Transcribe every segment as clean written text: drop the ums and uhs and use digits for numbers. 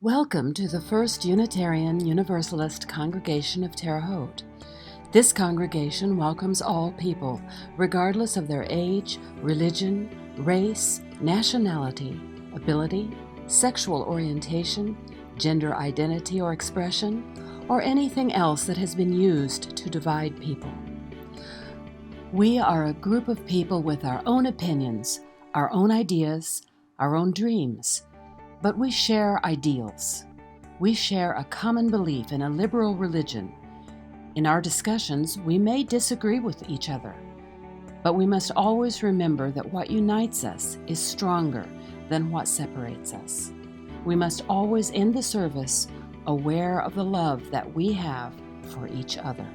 Welcome to the First Unitarian Universalist Congregation of Terre, Haute. This congregation welcomes all people, regardless of their age, religion, race, nationality, ability, sexual orientation, gender identity or expression, or anything else that has been used to divide people. We are a group of people with our own opinions, our own ideas, our own dreams. But we share ideals. We share a common belief in a liberal religion. In our discussions, we may disagree with each other, but we must always remember that what unites us is stronger than what separates us. We must always end the service aware of the love that we have for each other.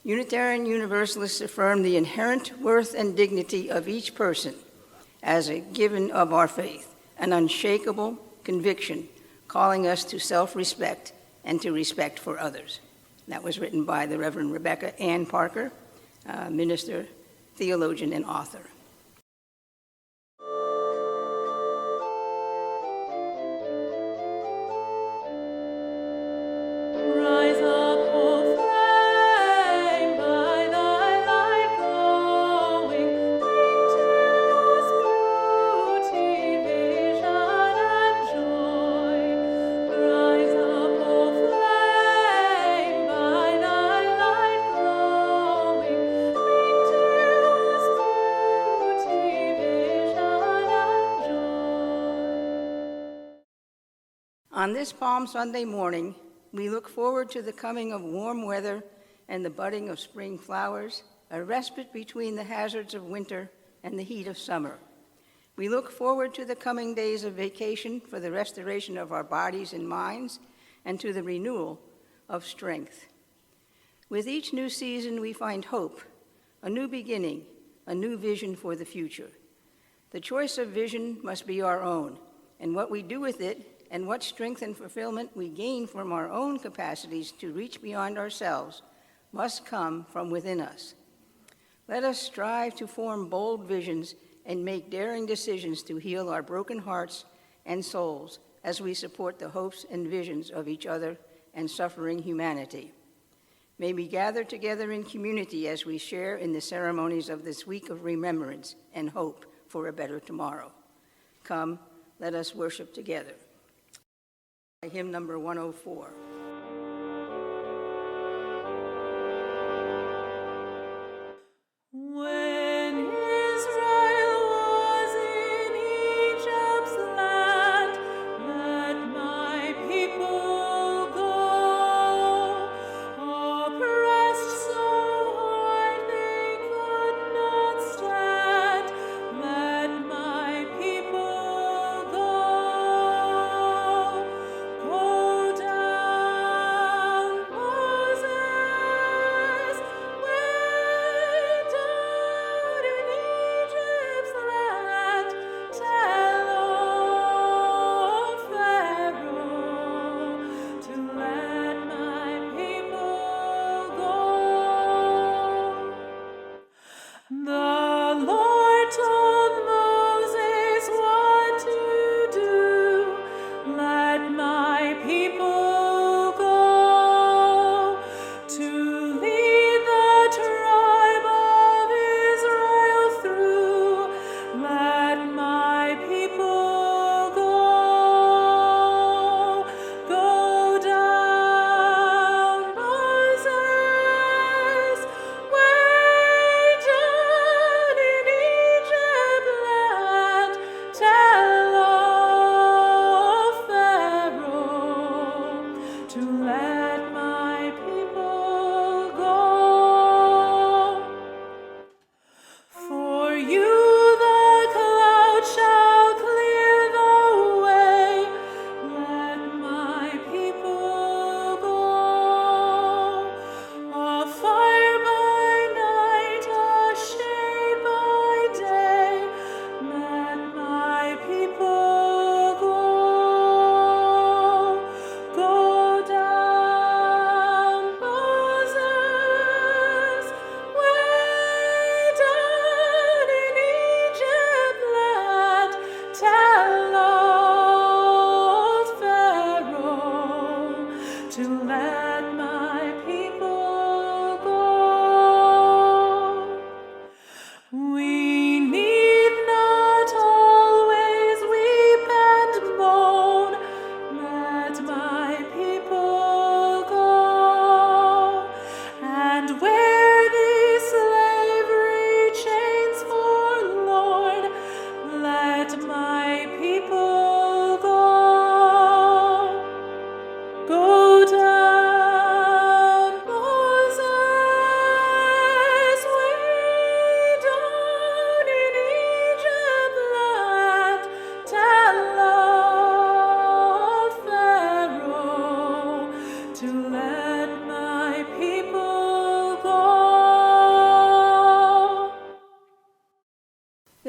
Unitarian Universalists affirm the inherent worth and dignity of each person as a given of our faith, an unshakable conviction calling us to self-respect and to respect for others. That was written by the Reverend Rebecca Ann Parker, minister, theologian, and author. On this Palm Sunday morning, we look forward to the coming of warm weather and the budding of spring flowers, a respite between the hazards of winter and the heat of summer. We look forward to the coming days of vacation for the restoration of our bodies and minds and to the renewal of strength. With each new season, we find hope, a new beginning, a new vision for the future. The choice of vision must be our own, and what we do with it and what strength and fulfillment we gain from our own capacities to reach beyond ourselves must come from within us. Let us strive to form bold visions and make daring decisions to heal our broken hearts and souls as we support the hopes and visions of each other and suffering humanity. May we gather together in community as we share in the ceremonies of this week of remembrance and hope for a better tomorrow. Come, let us worship together. Hymn number 104. Down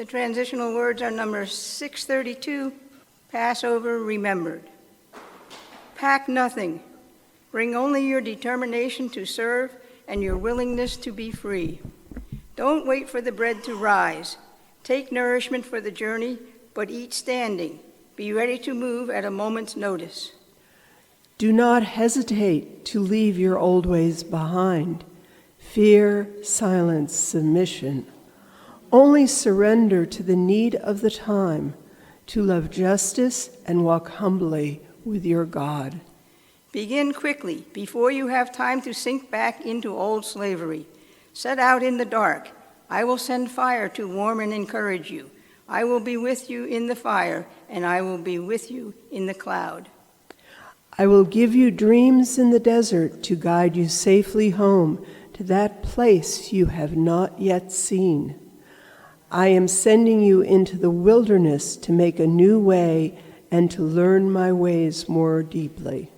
transitional words are number 632, Passover Remembered. Pack nothing. Bring only your determination to serve and your willingness to be free. Don't wait for the bread to rise. Take nourishment for the journey, but eat standing. Be ready to move at a moment's notice. Do not hesitate to leave your old ways behind. Fear, silence, submission. Only surrender to the need of the time, to love justice and walk humbly with your God. Begin quickly, before you have time to sink back into old slavery. Set out in the dark. I will send fire to warm and encourage you. I will be with you in the fire, and I will be with you in the cloud. I will give you dreams in the desert to guide you safely home to that place you have not yet seen. I am sending you into the wilderness to make a new way and to learn my ways more deeply.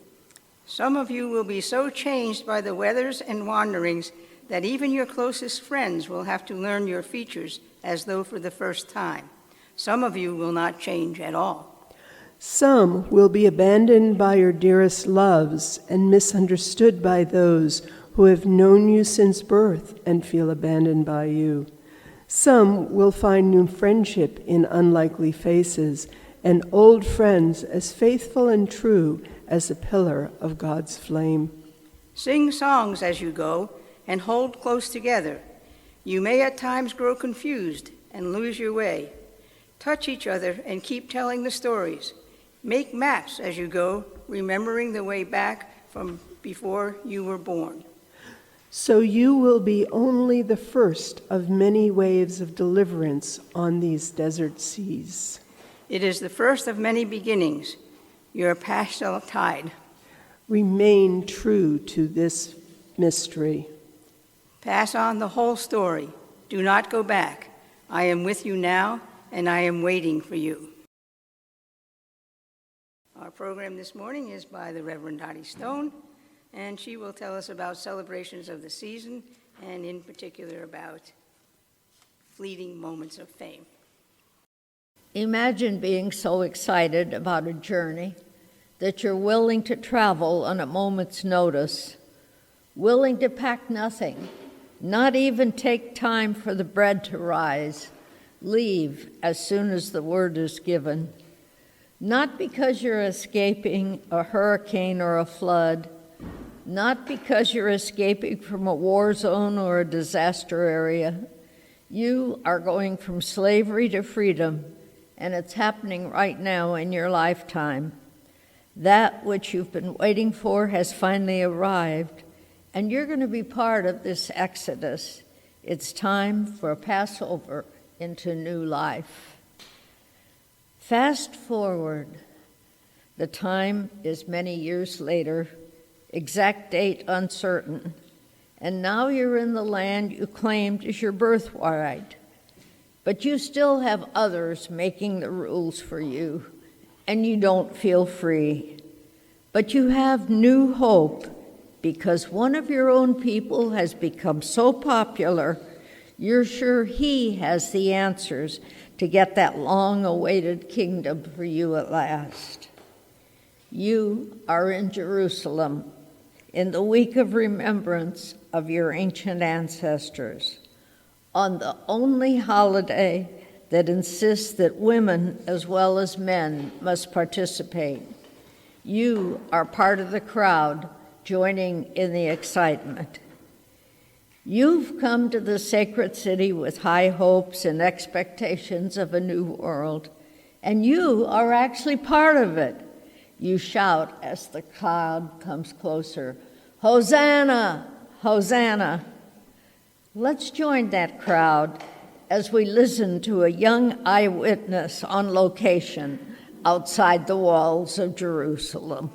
Some of you will be so changed by the weathers and wanderings that even your closest friends will have to learn your features as though for the first time. Some of you will not change at all. Some will be abandoned by your dearest loves and misunderstood by those who have known you since birth and feel abandoned by you. Some will find new friendship in unlikely faces and old friends as faithful and true as a pillar of God's flame. Sing songs as you go and hold close together. You may at times grow confused and lose your way. Touch each other and keep telling the stories. Make maps as you go, remembering the way back from before you were born. So you will be only the first of many waves of deliverance on these desert seas. It is the first of many beginnings. Your path shall tide. Remain true to this mystery. Pass on the whole story. Do not go back. I am with you now, and I am waiting for you. Our program this morning is by the Reverend Doddie Stone, and she will tell us about celebrations of the season, and in particular about fleeting moments of fame. Imagine being so excited about a journey that you're willing to travel on a moment's notice, willing to pack nothing, not even take time for the bread to rise, leave as soon as the word is given. Not because you're escaping a hurricane or a flood, not because you're escaping from a war zone or a disaster area. You are going from slavery to freedom, and it's happening right now in your lifetime. That which you've been waiting for has finally arrived, and you're going to be part of this exodus. It's time for a Passover into new life. Fast forward. The time is many years later, exact date uncertain, and now you're in the land you claimed as your birthright. But you still have others making the rules for you, and you don't feel free. But you have new hope, because one of your own people has become so popular, you're sure he has the answers to get that long-awaited kingdom for you at last. You are in Jerusalem, in the week of remembrance of your ancient ancestors, on the only holiday that insists that women as well as men must participate. You are part of the crowd joining in the excitement. You've come to the sacred city with high hopes and expectations of a new world, and you are actually part of it. You shout as the crowd comes closer, "Hosanna! Hosanna!" Let's join that crowd as we listen to a young eyewitness on location outside the walls of Jerusalem.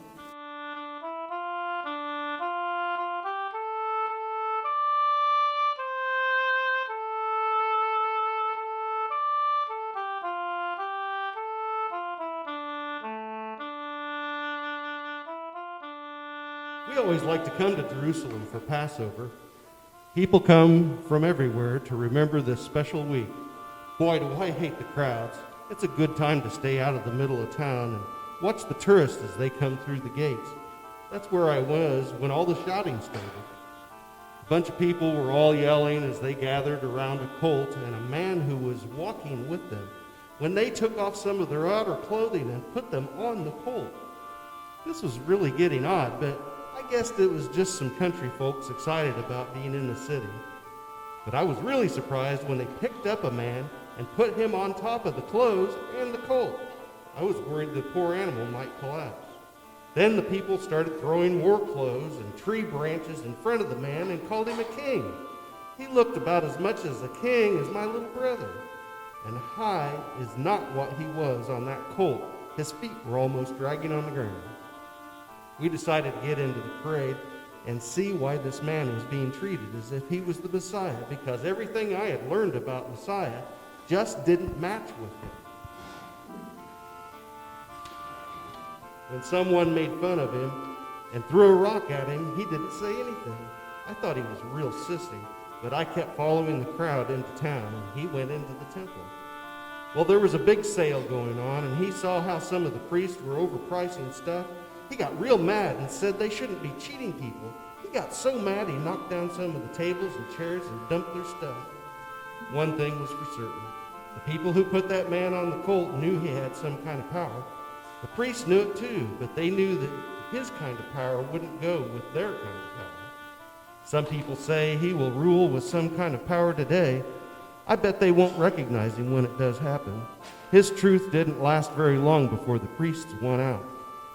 We always like to come to Jerusalem for Passover. People come from everywhere to remember this special week. Boy, do I hate the crowds. It's a good time to stay out of the middle of town and watch the tourists as they come through the gates. That's where I was when all the shouting started. A bunch of people were all yelling as they gathered around a colt and a man who was walking with them when they took off some of their outer clothing and put them on the colt. This was really getting odd, but I guessed it was just some country folks excited about being in the city. But I was really surprised when they picked up a man and put him on top of the clothes and the colt. I was worried the poor animal might collapse. Then the people started throwing war clothes and tree branches in front of the man and called him a king. He looked about as much as a king as my little brother. And high is not what he was on that colt. His feet were almost dragging on the ground. We decided to get into the parade and see why this man was being treated as if he was the Messiah, because everything I had learned about Messiah just didn't match with him. When someone made fun of him and threw a rock at him, he didn't say anything. I thought he was real sissy, but I kept following the crowd into town, and he went into the temple. Well, there was a big sale going on, and he saw how some of the priests were overpricing stuff. He got real mad and said they shouldn't be cheating people. He got so mad he knocked down some of the tables and chairs and dumped their stuff. One thing was for certain. The people who put that man on the colt knew he had some kind of power. The priests knew it too, but they knew that his kind of power wouldn't go with their kind of power. Some people say he will rule with some kind of power today. I bet they won't recognize him when it does happen. His truth didn't last very long before the priests won out.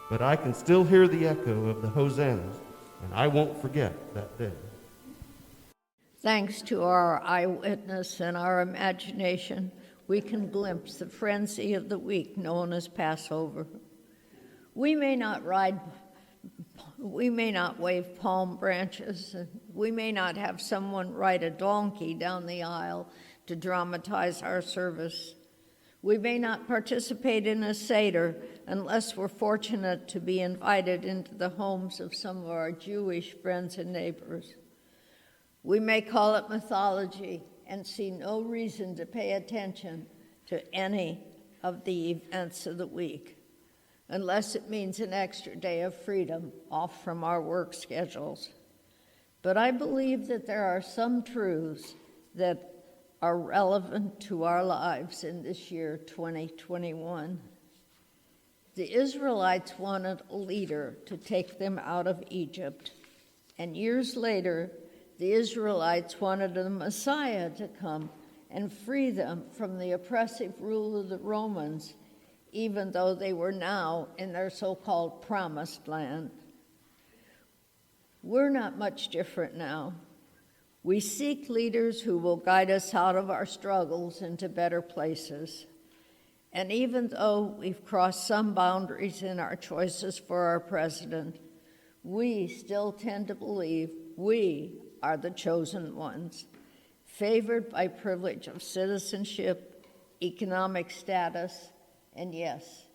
But I can still hear the echo of the hosannas, and I won't forget that day. Thanks to our eyewitness and our imagination, we can glimpse the frenzy of the week known as Passover. We may not wave palm branches, and we may not have someone ride a donkey down the aisle to dramatize our service. We may not participate in a Seder unless we're fortunate to be invited into the homes of some of our Jewish friends and neighbors. We may call it mythology and see no reason to pay attention to any of the events of the week, unless it means an extra day of freedom off from our work schedules. But I believe that there are some truths that are relevant to our lives in this year, 2021. The Israelites wanted a leader to take them out of Egypt, and years later, the Israelites wanted a Messiah to come and free them from the oppressive rule of the Romans, even though they were now in their so-called promised land. We're not much different now. We seek leaders who will guide us out of our struggles into better places. And even though we've crossed some boundaries in our choices for our president, we still tend to believe we are the chosen ones, favored by privilege of citizenship, economic status, and yes,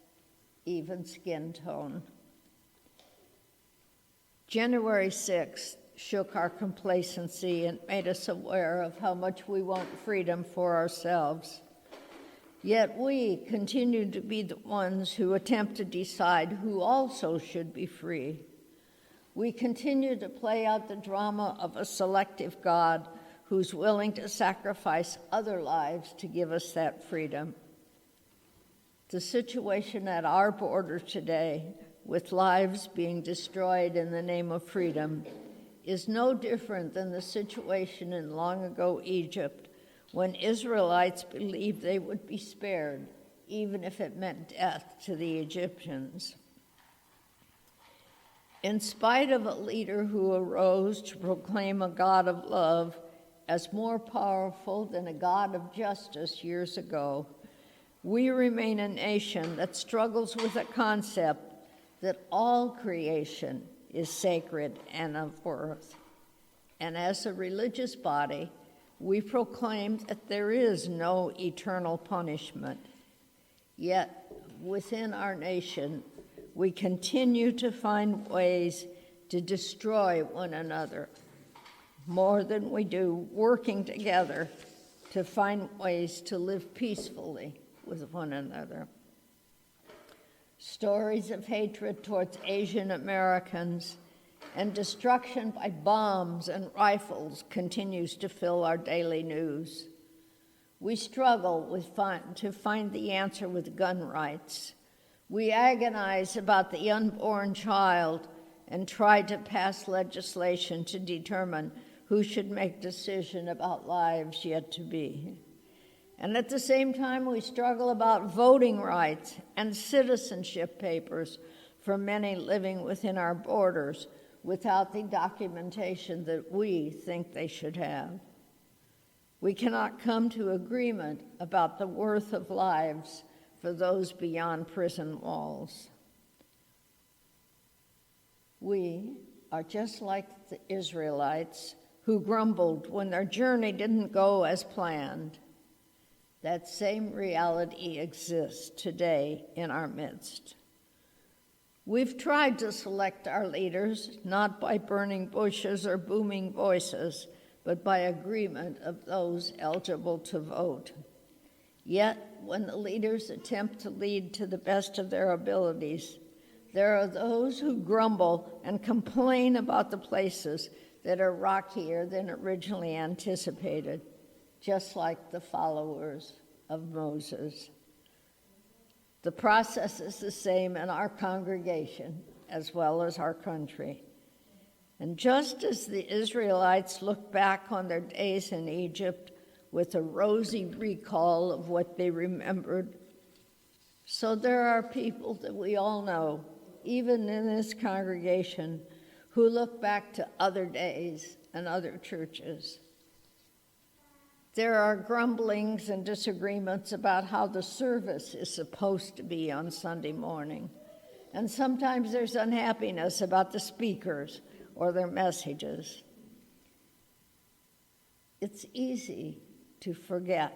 even skin tone. January 6th shook our complacency and made us aware of how much we want freedom for ourselves. Yet we continue to be the ones who attempt to decide who also should be free. We continue to play out the drama of a selective God who's willing to sacrifice other lives to give us that freedom. The situation at our border today, with lives being destroyed in the name of freedom, is no different than the situation in long-ago Egypt, when Israelites believed they would be spared, even if it meant death to the Egyptians. In spite of a leader who arose to proclaim a God of love as more powerful than a God of justice years ago, we remain a nation that struggles with a concept that all creation is sacred and of worth. And as a religious body, we proclaim that there is no eternal punishment. Yet, within our nation, we continue to find ways to destroy one another more than we do working together to find ways to live peacefully with one another. Stories of hatred towards Asian Americans and destruction by bombs and rifles continues to fill our daily news. We struggle to find the answer with gun rights. We agonize about the unborn child and try to pass legislation to determine who should make decision about lives yet to be. And at the same time, we struggle about voting rights and citizenship papers for many living within our borders without the documentation that we think they should have. We cannot come to agreement about the worth of lives for those beyond prison walls. We are just like the Israelites who grumbled when their journey didn't go as planned. That same reality exists today in our midst. We've tried to select our leaders, not by burning bushes or booming voices, but by agreement of those eligible to vote. Yet, when the leaders attempt to lead to the best of their abilities, there are those who grumble and complain about the places that are rockier than originally anticipated, just like the followers of Moses. The process is the same in our congregation as well as our country. And just as the Israelites look back on their days in Egypt with a rosy recall of what they remembered, so there are people that we all know, even in this congregation, who look back to other days and other churches. There are grumblings and disagreements about how the service is supposed to be on Sunday morning. And sometimes there's unhappiness about the speakers or their messages. It's easy to forget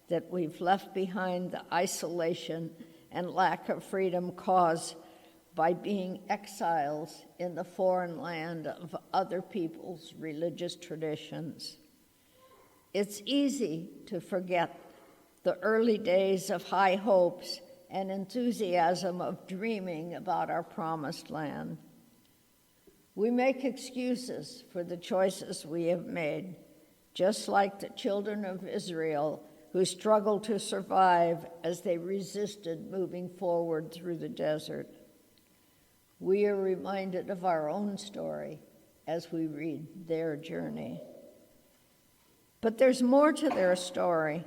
that we've left behind the isolation and lack of freedom caused by being exiles in the foreign land of other people's religious traditions. It's easy to forget the early days of high hopes and enthusiasm of dreaming about our promised land. We make excuses for the choices we have made, just like the children of Israel who struggled to survive as they resisted moving forward through the desert. We are reminded of our own story as we read their journey. But there's more to their story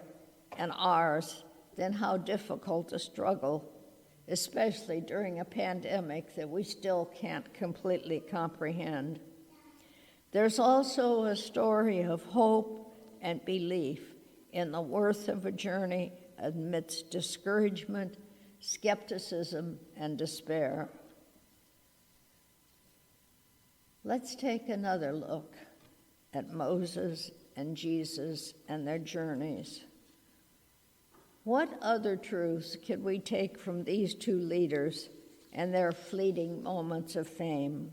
and ours than how difficult a struggle, especially during a pandemic that we still can't completely comprehend. There's also a story of hope and belief in the worth of a journey amidst discouragement, skepticism, and despair. Let's take another look at Moses and Jesus and their journeys. What other truths could we take from these two leaders and their fleeting moments of fame?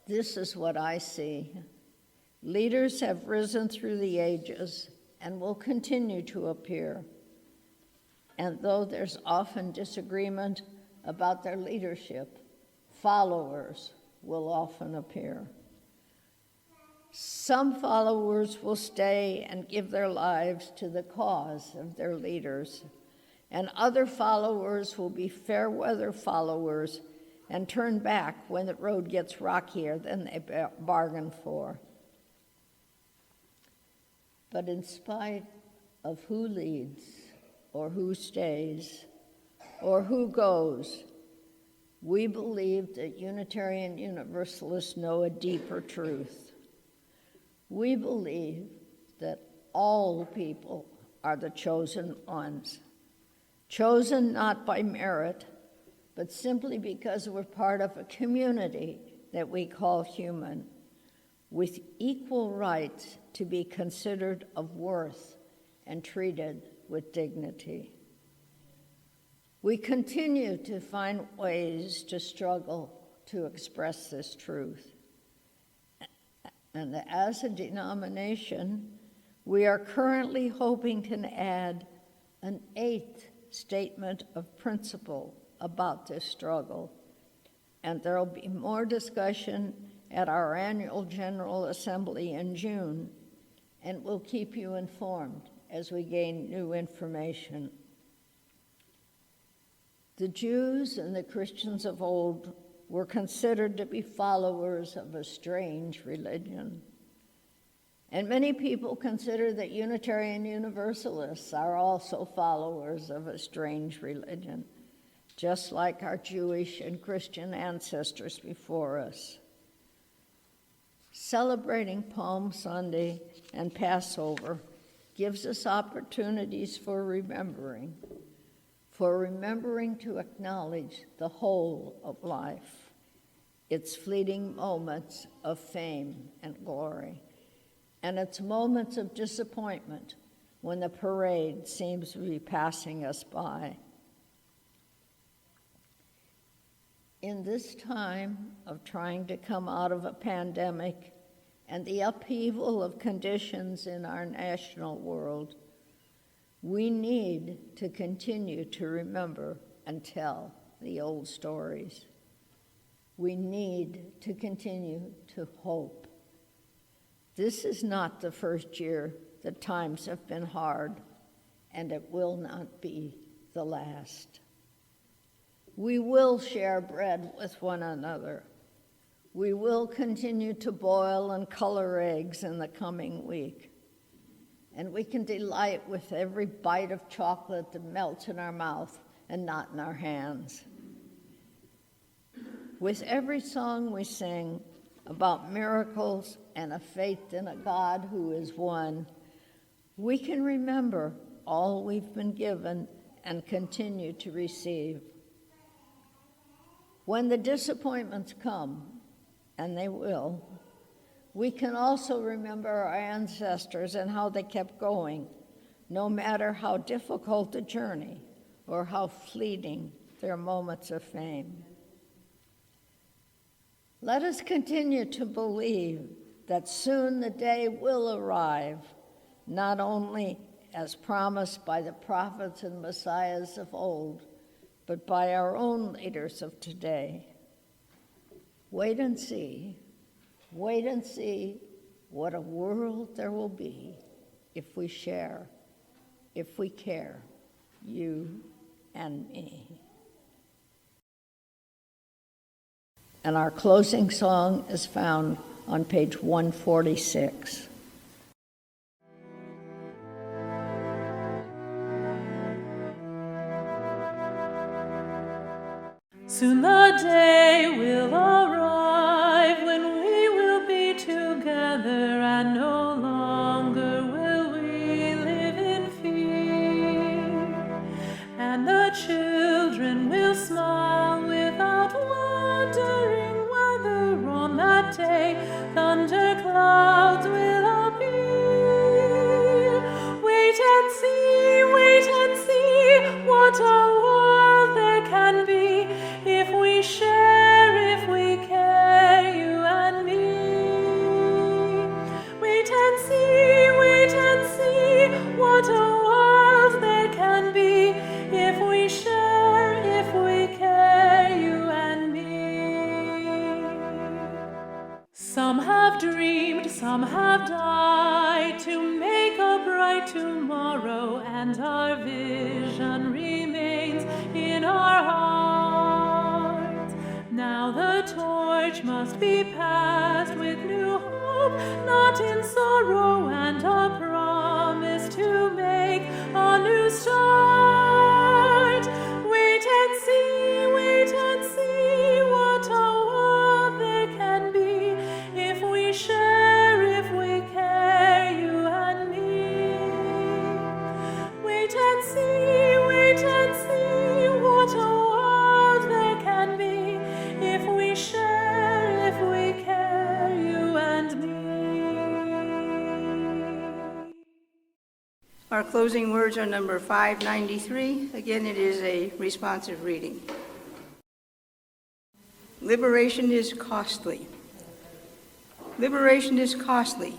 This is what I see. Leaders have risen through the ages and will continue to appear. And though there's often disagreement about their leadership, followers will often appear. Some followers will stay and give their lives to the cause of their leaders, and other followers will be fair weather followers and turn back when the road gets rockier than they bargained for. But in spite of who leads or who stays or who goes, we believe that Unitarian Universalists know a deeper truth. We believe that all people are the chosen ones, chosen not by merit, but simply because we're part of a community that we call human, with equal rights to be considered of worth and treated with dignity. We continue to find ways to struggle to express this truth. And as a denomination, We are currently hoping to add an 8th statement of principle about this struggle, and there will be more discussion at our annual General Assembly in June, and we'll keep you informed as we gain new information. The Jews and the Christians of old were considered to be followers of a strange religion. And many people consider that Unitarian Universalists are also followers of a strange religion, just like our Jewish and Christian ancestors before us. Celebrating Palm Sunday and Passover gives us opportunities for remembering to acknowledge the whole of life, its fleeting moments of fame and glory, and its moments of disappointment when the parade seems to be passing us by. In this time of trying to come out of a pandemic and the upheaval of conditions in our national world, we need to continue to remember and tell the old stories. We need to continue to hope. This is not the first year that times have been hard, and it will not be the last. We will share bread with one another. We will continue to boil and color eggs in the coming week. And we can delight with every bite of chocolate that melts in our mouth and not in our hands. With every song we sing about miracles and a faith in a God who is one, we can remember all we've been given and continue to receive. When the disappointments come, and they will, we can also remember our ancestors and how they kept going, no matter how difficult the journey or how fleeting their moments of fame. Let us continue to believe that soon the day will arrive, not only as promised by the prophets and messiahs of old, but by our own leaders of today. Wait and see what a world there will be if we share, if we care, you and me. And our closing song is found on page 146. Soon the day will arrive when we will be together, and no longer will we live in fear. And the children will smile without wondering whether on that day thunder clouds will appear. Wait and see what a world there can be if we share, if we care, you and me. Wait and see what a world there can be if we share, if we care, you and me. Some have dreamed, some have died to make a bright tomorrow, and our vision remains in our hearts. Now the torch must be passed with new hope, not in sorrow, and a promise to make a new start. Wait and see what a world there can be if we share, if we care, you and me. Wait and see what a world there can be if we share, if we care, you and me. Our closing words are number 593. Again, it is a responsive reading. Liberation is costly. Liberation is costly.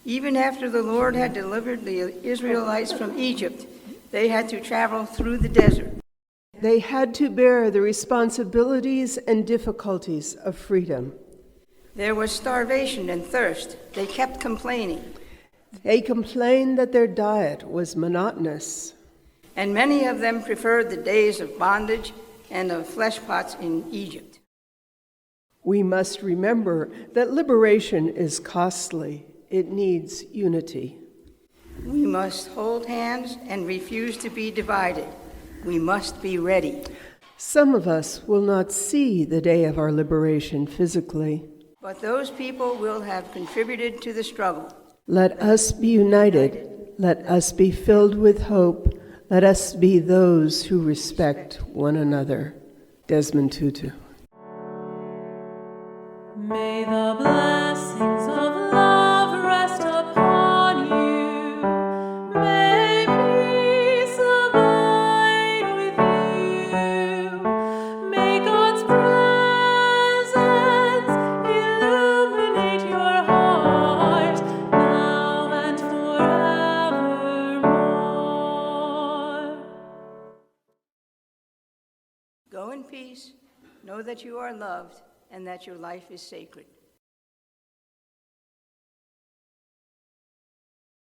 Even after the Lord had delivered the Israelites from Egypt, they had to travel through the desert. They had to bear the responsibilities and difficulties of freedom. There was starvation and thirst. They kept complaining. They complained that their diet was monotonous. And many of them preferred the days of bondage and of flesh pots in Egypt. We must remember that liberation is costly. It needs unity. We must hold hands and refuse to be divided. We must be ready. Some of us will not see the day of our liberation physically. But those people will have contributed to the struggle. Let us be united. Let us be filled with hope. Let us be those who respect one another. Desmond Tutu. May the blessings of love rest upon you. May peace abide with you. May God's presence illuminate your heart now and forevermore. Go in peace, know that you are loved, and that your life is sacred.